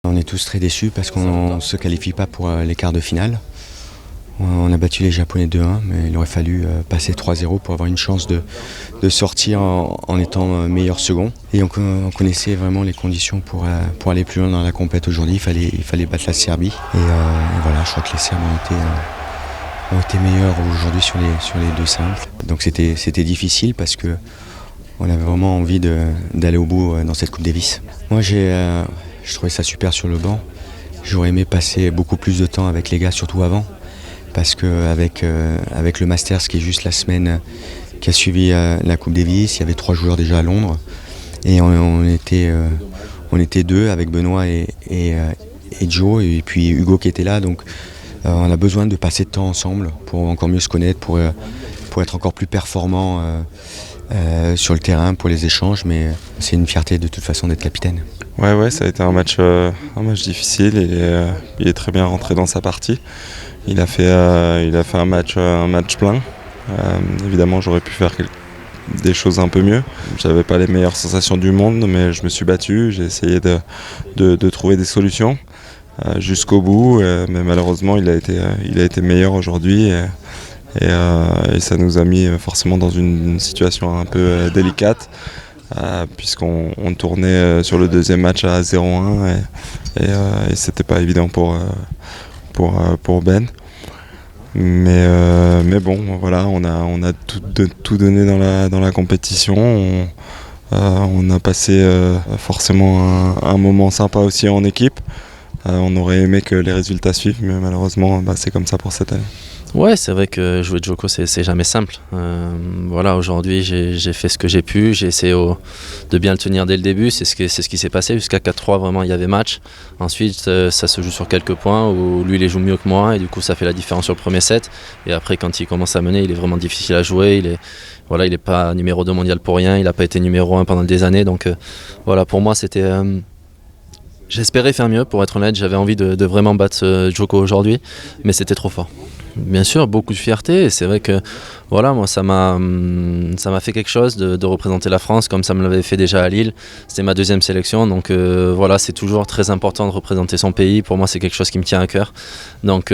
On est tous très déçus parce qu'on ne se qualifie pas pour les quarts de finale. On a battu les Japonais 2-1, mais il aurait fallu passer 3-0 pour avoir une chance de sortir en étant meilleur second. Et on connaissait vraiment les conditions pour aller plus loin dans la compète aujourd'hui. Il fallait battre la Serbie. Et voilà, je crois que les Serbes ont été meilleurs aujourd'hui sur les deux simples. Donc c'était difficile parce que on avait vraiment envie d'aller au bout dans cette Coupe Davis. Moi je trouvais ça super sur le banc. J'aurais aimé passer beaucoup plus de temps avec les gars, surtout avant. Parce qu'avec le Masters, qui est juste la semaine qui a suivi la Coupe Davis, il y avait 3 joueurs déjà à Londres. Et on était 2 avec Benoît et Joe, et puis Hugo qui était là. Donc on a besoin de passer de temps ensemble pour encore mieux se connaître, pour être encore plus performant sur le terrain, pour les échanges. Mais c'est une fierté de toute façon d'être capitaine. Ouais, ça a été un match difficile et il est très bien rentré dans sa partie. Il a fait un match plein. Évidemment, j'aurais pu faire des choses un peu mieux. J'avais pas les meilleures sensations du monde, mais je me suis battu. J'ai essayé de trouver des solutions jusqu'au bout. Mais malheureusement, il a été meilleur aujourd'hui et ça nous a mis forcément dans une situation un peu délicate. Puisqu'on tournait sur le deuxième match à 0-1 et c'était pas évident pour Ben. Mais bon, voilà, on a tout donné dans la compétition. On a passé forcément un moment sympa aussi en équipe. On aurait aimé que les résultats suivent, mais malheureusement, c'est comme ça pour cette année. Ouais, c'est vrai que jouer Djoko, c'est jamais simple. Voilà, aujourd'hui, j'ai fait ce que j'ai pu. J'ai essayé de bien le tenir dès le début. C'est ce qui s'est passé. Jusqu'à 4-3, vraiment, il y avait match. Ensuite, ça se joue sur quelques points où lui, il les joue mieux que moi. Et du coup, ça fait la différence sur le premier set. Et après, quand il commence à mener, il est vraiment difficile à jouer. Il est pas numéro 2 mondial pour rien. Il n'a pas été numéro 1 pendant des années. Donc voilà, pour moi, c'était... J'espérais faire mieux, pour être honnête. J'avais envie de vraiment battre Djoko aujourd'hui. Mais c'était trop fort. Bien sûr, beaucoup de fierté, et c'est vrai que voilà, moi ça m'a fait quelque chose de représenter la France comme ça me l'avait fait déjà à Lille. C'était ma 2e sélection, donc voilà, c'est toujours très important de représenter son pays. Pour moi, c'est quelque chose qui me tient à cœur, donc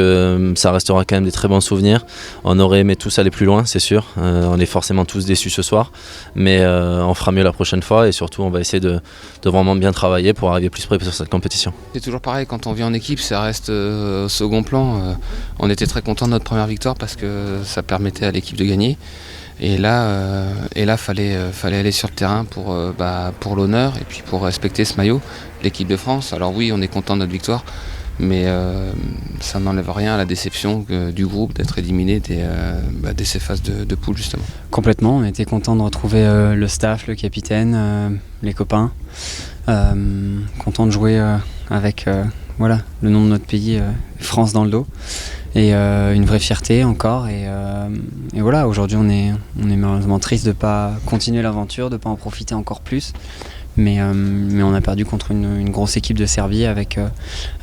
ça restera quand même des très bons souvenirs. On aurait aimé tous aller plus loin, c'est sûr. On est forcément tous déçus ce soir, mais on fera mieux la prochaine fois, et surtout on va essayer de vraiment bien travailler pour arriver plus près sur cette compétition. C'est toujours pareil, quand on vit en équipe, ça reste au second plan. On était très contents de notre première victoire parce que ça permettait à l'équipe de gagner. Et là, fallait aller sur le terrain pour l'honneur et puis pour respecter ce maillot, l'équipe de France. Alors oui, on est content de notre victoire, mais ça n'enlève rien à la déception du groupe d'être éliminé dès ces phases de poule justement. Complètement, on était content de retrouver le staff, le capitaine, les copains. Content de jouer avec le nom de notre pays, France dans le dos. Et une vraie fierté encore, et voilà, aujourd'hui on est malheureusement triste de ne pas continuer l'aventure, de ne pas en profiter encore plus, mais on a perdu contre une grosse équipe de Serbie avec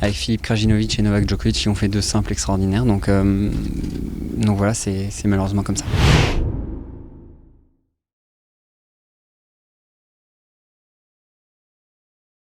Filip Krajinovic et Novak Djokovic qui ont fait 2 simples extraordinaires, donc voilà, c'est malheureusement comme ça.